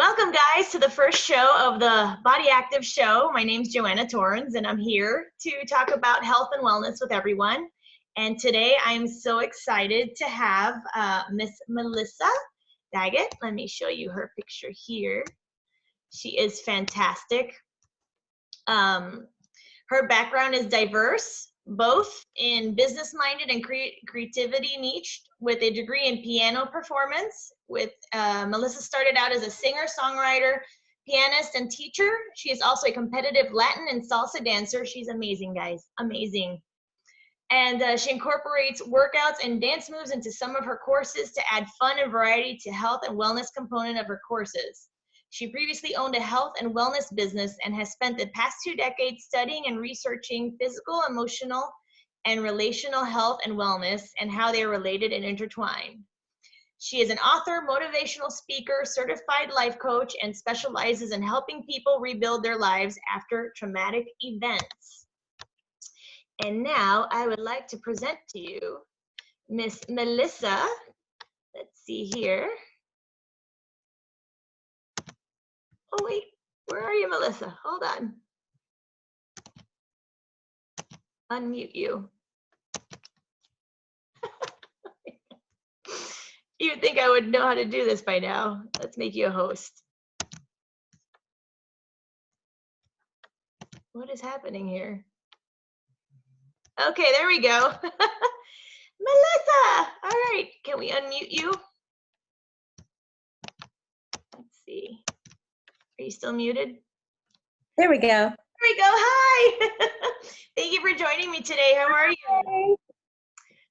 Welcome, guys, to the first show of the Body Active Show. My name's Joanna Torrens, and I'm here to talk about health and wellness with everyone. And today I'm so excited to have Miss Melissa Daggett. Let me show you her picture here. She is fantastic. Her background is diverse, both in business-minded and creativity niche, with a degree in piano performance. Melissa started out as a singer, songwriter, pianist, and teacher. She is also a competitive Latin and salsa dancer. She's amazing, guys, amazing. And she incorporates workouts and dance moves into some of her courses to add fun and variety to health and wellness component of her courses. She previously owned a health and wellness business and has spent the past 2 decades studying and researching physical, emotional, and relational health and wellness and how they are related and intertwined. She is an author, motivational speaker, certified life coach, and specializes in helping people rebuild their lives after traumatic events. And now I would like to present to you Miss Melissa. Let's see here. Oh, wait, where are you, Melissa? Hold on. Unmute you. You would think I would know how to do this by now. Let's make you a host. What is happening here? Okay, there we go. Melissa, all right, can we unmute you? Let's see. Are you still muted? There we go. There we go. Hi. Thank you for joining me today. How are you?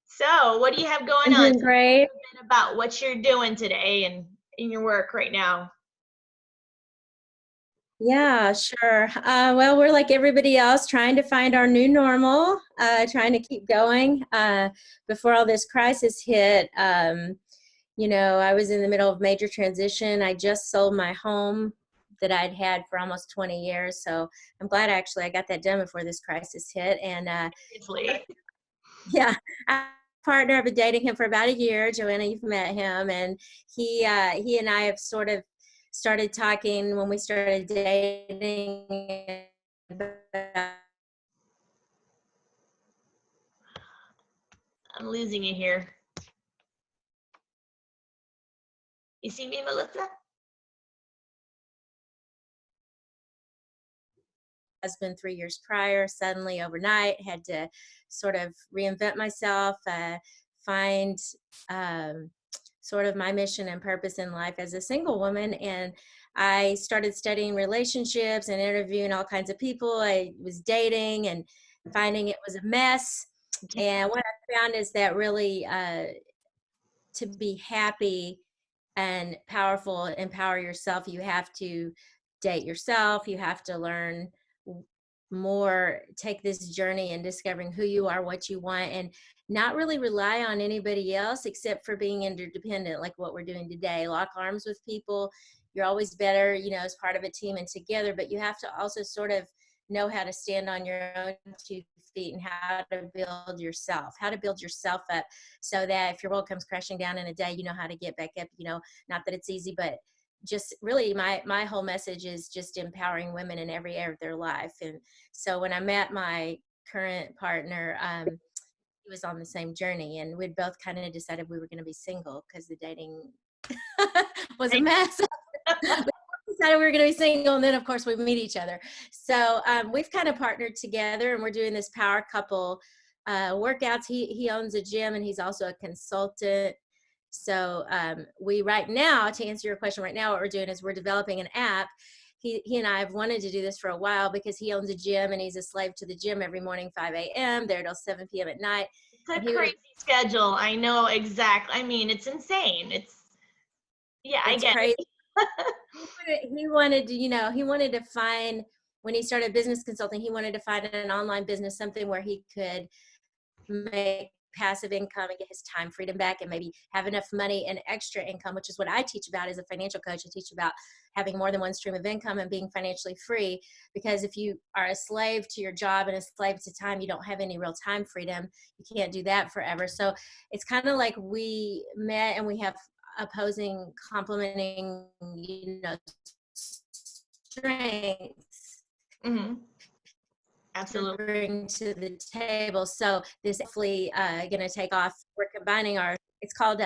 So, what do you have going on? Doing great. About what you're doing today and in your work right now. Yeah, sure. Well, we're like everybody else, trying to find our new normal, trying to keep going. Before all this crisis hit, you know, I was in the middle of major transition. I just sold my home that I'd had for almost 20 years. So I'm glad actually I got that done before this crisis hit. And yeah, partner, I've been dating him for about a year. Joanna, you've met him, and he and I have sort of started talking when we started dating. I'm losing you here. You see me, Melissa? Husband 3 years prior, suddenly overnight had to sort of reinvent myself, find sort of my mission and purpose in life as a single woman. And I started studying relationships and interviewing all kinds of people. I was dating and finding it was a mess. And what I found is that really to be happy and powerful, empower yourself, you have to date yourself. You have to learn more, take this journey in discovering who you are, what you want, and not really rely on anybody else except for being interdependent, like what we're doing today. Lock arms with people. You're always better, you know, as part of a team and together, but you have to also sort of know how to stand on your own 2 feet and how to build yourself up so that if your world comes crashing down in a day, you know how to get back up. You know, not that it's easy, but just really my whole message is just empowering women in every area of their life. And so when I met my current partner, he was on the same journey, and we'd both kind of decided we were going to be single because the dating was a mess. We decided we were going to be single, and then of course we meet each other. So we've kind of partnered together, and we're doing this power couple workouts. He owns a gym, and he's also a consultant. So we right now, to answer your question, right now what we're doing is we're developing an app. He and I have wanted to do this for a while because he owns a gym and he's a slave to the gym every morning, 5 a.m. there till 7 p.m. at night. It's a crazy schedule. I know exactly. I mean, it's insane. I get crazy. it. He wanted to, you know, he wanted to find, when he started business consulting, he wanted to find an online business, something where he could make passive income and get his time freedom back and maybe have enough money and extra income, which is what I teach about as a financial coach. I teach about having more than one stream of income and being financially free, because if you are a slave to your job and a slave to time, you don't have any real time freedom. You can't do that forever. So it's kind of like we met and we have opposing, complementing, strengths Mm-hmm. to Absolutely. bring to the table. So this hopefully going to take off. We're combining our. It's called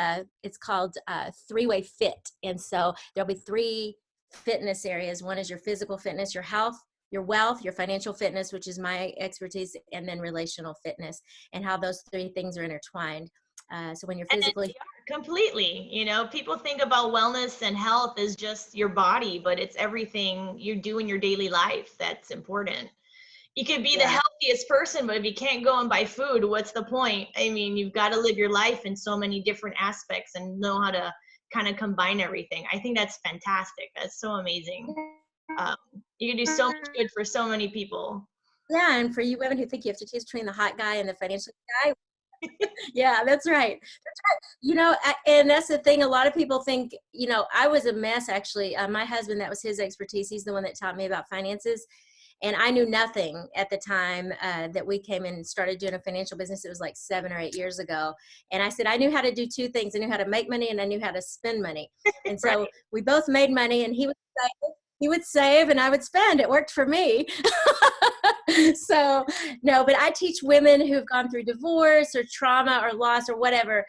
three-way fit, and so there'll be three fitness areas. One is your physical fitness, your health, your wealth, your financial fitness, which is my expertise, and then relational fitness, and how those three things are intertwined. So when you're physically Completely, people think about wellness and health as just your body, but it's everything you do in your daily life that's important. You could be the yeah. healthiest person, but if you can't go and buy food, what's the point? I mean, you've got to live your life in so many different aspects and know how to kind of combine everything. I think that's fantastic. That's so amazing. You can do so much good for so many people. Yeah, and for you women who think you have to choose between the hot guy and the financial guy, yeah, that's right. That's right. And that's the thing. A lot of people think, I was a mess, actually. My husband, that was his expertise. He's the one that taught me about finances. And I knew nothing at the time that we came in and started doing a financial business. It was like 7 or 8 years ago. And I said, I knew how to do two things. I knew how to make money and I knew how to spend money. And so Right. we both made money, and he would save and I would spend. It worked for me. So no, but I teach women who've gone through divorce or trauma or loss or whatever,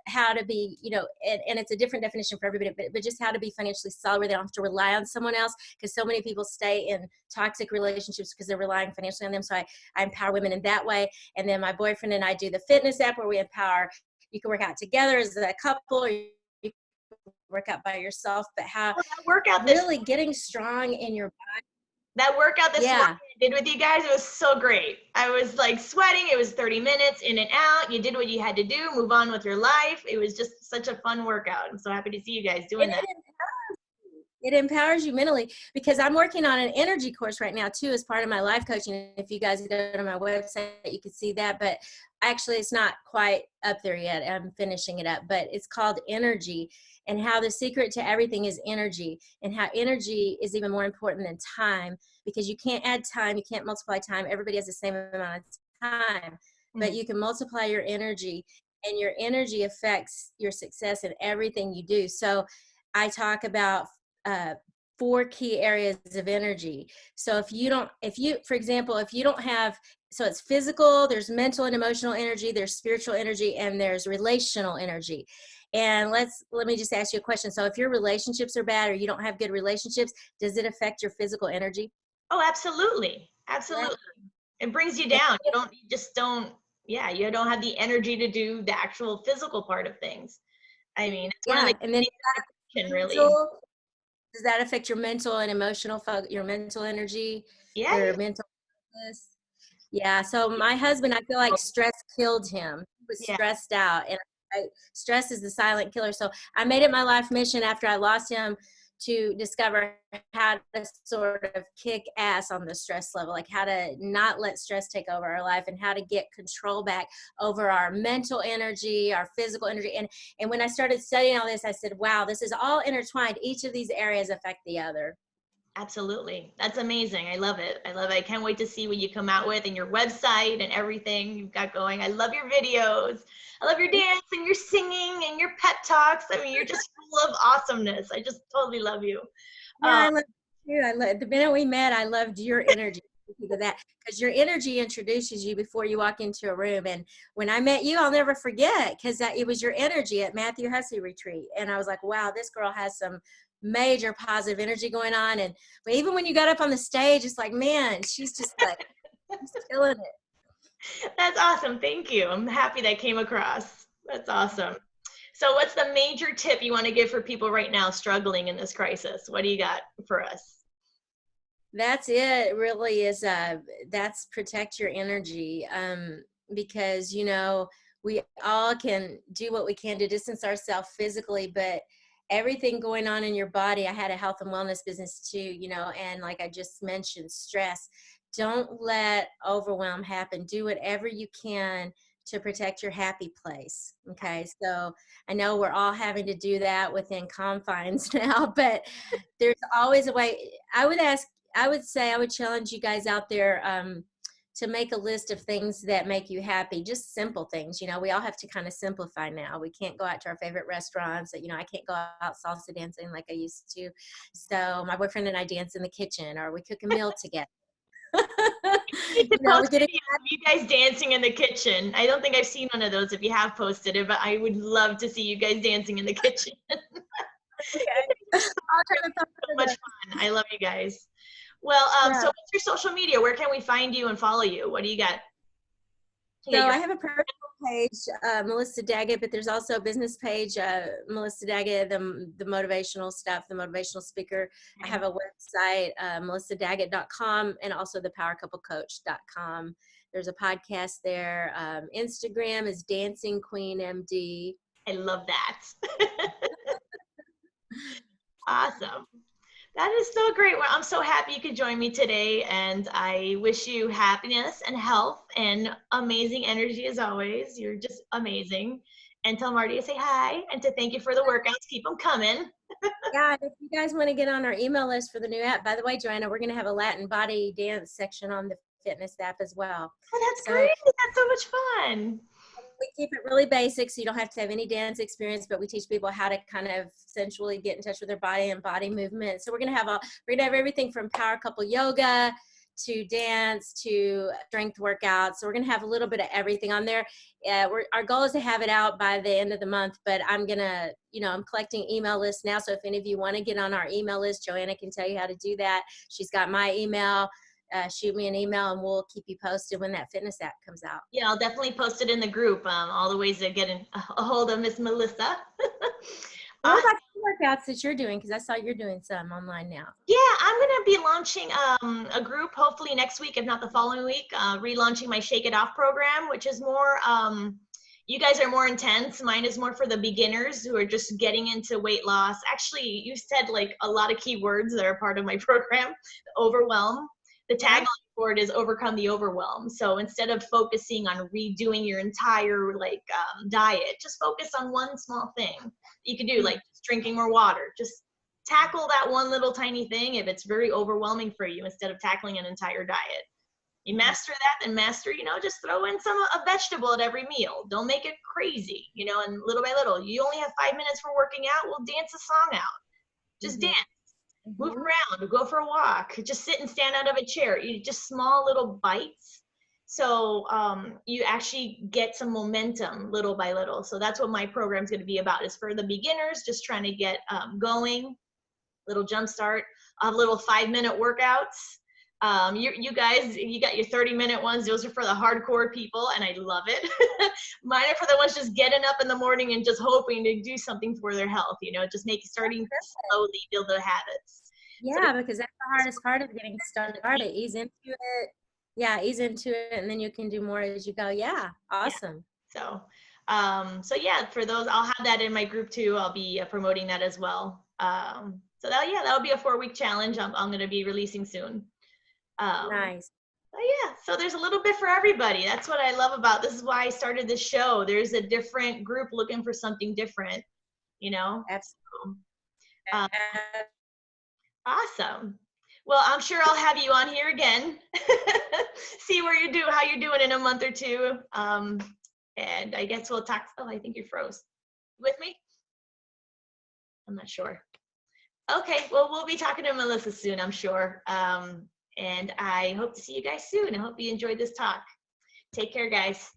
how to be, and it's a different definition for everybody, but just how to be financially solid where they don't have to rely on someone else, because so many people stay in toxic relationships because they're relying financially on them. So I empower women in that way. And then my boyfriend and I do the fitness app where we empower, you can work out together as a couple, or you can work out by yourself, but how Well, really getting strong in your that workout this morning yeah. I did with you guys, it was so great. I was like sweating. It was 30 minutes in and out. You did what you had to do, move on with your life. It was just such a fun workout. I'm so happy to see you guys doing that. It empowers you mentally, because I'm working on an energy course right now too as part of my life coaching. If you guys go to my website, you can see that, but actually it's not quite up there yet. I'm finishing it up, but it's called Energy, and how the secret to everything is energy, and how energy is even more important than time, because you can't add time, you can't multiply time. Everybody has the same amount of time, but you can multiply your energy, and your energy affects your success in everything you do. So I talk about 4 key areas of energy. So for example, if you don't have, so it's physical, there's mental and emotional energy, there's spiritual energy, and there's relational energy. And let me just ask you a question. So if your relationships are bad or you don't have good relationships, does it affect your physical energy? Oh, absolutely. Absolutely. It brings you Yeah. down. You don't have the energy to do the actual physical part of things. I mean, it's one of Yeah. the And then things really. mental, does that affect your mental and emotional, your mental energy, Yeah. your mental focus? Yeah. So my husband, I feel like stress killed him. He was Yeah. stressed out, and stress is the silent killer. So I made it my life mission after I lost him to discover how to sort of kick ass on the stress level, like how to not let stress take over our life, and how to get control back over our mental energy, our physical energy. And when I started studying all this, I said, wow, this is all intertwined. Each of these areas affect the other. Absolutely. That's amazing. I love it. I love it. I can't wait to see what you come out with and your website and everything you've got going. I love your videos. I love your dance and your singing and your pep talks. I mean, you're just full of awesomeness. I just totally love you. Yeah, I love you. The minute we met, I loved your energy, because of that, because your energy introduces you before you walk into a room. And when I met you, I'll never forget, because it was your energy at Matthew Hussey retreat, and I was like, wow, this girl has some major positive energy going on. And even when you got up on the stage, it's like, man, she's just like, she's killing it. That's awesome. Thank you. I'm happy that came across. That's awesome. So what's the major tip you want to give for people right now struggling in this crisis? What do you got for us? That's it. Really is. That's protect your energy, because we all can do what we can to distance ourselves physically, but everything going on in your body. I had a health and wellness business too, and like I just mentioned, stress. Don't let overwhelm happen. Do whatever you can to protect your happy place. Okay, so I know we're all having to do that within confines now, but there's always a way. I would say, I would challenge you guys out there to make a list of things that make you happy, just simple things. You know, we all have to kind of simplify now. We can't go out to our favorite restaurants. You know, I can't go out salsa dancing like I used to. So my boyfriend and I dance in the kitchen, or we cook a meal together. You need to post We get videos of you guys dancing in the kitchen. I don't think I've seen one of those if you have posted it, but I would love to see you guys dancing in the kitchen. I'll try to post So much fun. I love you guys. Well, so what's your social media? Where can we find you and follow you? What do you got? So I have a personal page, Melissa Daggett, but there's also a business page, Melissa Daggett, the motivational stuff, the motivational speaker. I have a website, melissadaggett.com, and also thepowercouplecoach.com. There's a podcast there. Instagram is Dancing Queen MD. I love that. Awesome. That is so great. Well, I'm so happy you could join me today, and I wish you happiness and health and amazing energy as always. You're just amazing. And tell Marty to say hi and to thank you for the workouts. Keep them coming. Yeah, if you guys want to get on our email list for the new app, by the way, Joanna, we're going to have a Latin body dance section on the fitness app as well. Oh, that's great. That's so much fun. We keep it really basic, so you don't have to have any dance experience, but we teach people how to kind of sensually get in touch with their body and body movement. So we're gonna have everything from power couple yoga to dance to strength workouts. So we're gonna have a little bit of everything on there. Our goal is to have it out by the end of the month, but I'm collecting email lists now. So if any of you want to get on our email list, Joanna can tell you how to do that. She's got my email. Shoot me an email and we'll keep you posted when that fitness app comes out. Yeah, I'll definitely post it in the group, all the ways to get a hold of Miss Melissa. What about the workouts that you're doing? Because I saw you're doing some online now. Yeah, I'm going to be launching a group hopefully next week, if not the following week, relaunching my Shake It Off program, which is more, you guys are more intense. Mine is more for the beginners who are just getting into weight loss. Actually, you said like a lot of key words that are part of my program. Overwhelm. The tagline for it is overcome the overwhelm. So instead of focusing on redoing your entire diet, just focus on one small thing you can do, like just drinking more water. Just tackle that one little tiny thing if it's very overwhelming for you instead of tackling an entire diet. You master that, then master, just throw in a vegetable at every meal. Don't make it crazy, and little by little. You only have 5 minutes for working out. Well, dance a song out. Just dance. Move around, go for a walk, just sit and stand out of a chair. You just small little bites. So you actually get some momentum little by little. So that's what my program is going to be about, is for the beginners, just trying to get going, little jump start, little 5-minute workouts. You guys, you got your 30-minute ones. Those are for the hardcore people, and I love it. Mine are for the ones just getting up in the morning and just hoping to do something for their health, just starting to slowly build their habits. Yeah, because that's the hardest part of getting started. Ease into it. Yeah, ease into it, and then you can do more as you go. Yeah, awesome. Yeah. So yeah, for those, I'll have that in my group too. I'll be promoting that as well. So that'll be a 4-week challenge. I'm going to be releasing soon. Nice. Yeah, so there's a little bit for everybody. That's what I love about this. Is why I started this show. There's a different group looking for something different, Absolutely. Awesome. Well, I'm sure I'll have you on here again. See how you're doing in a month or two. And I guess we'll talk. Oh, I think you froze. With me? I'm not sure. Okay, well, we'll be talking to Melissa soon, I'm sure. And I hope to see you guys soon. I hope you enjoyed this talk. Take care, guys.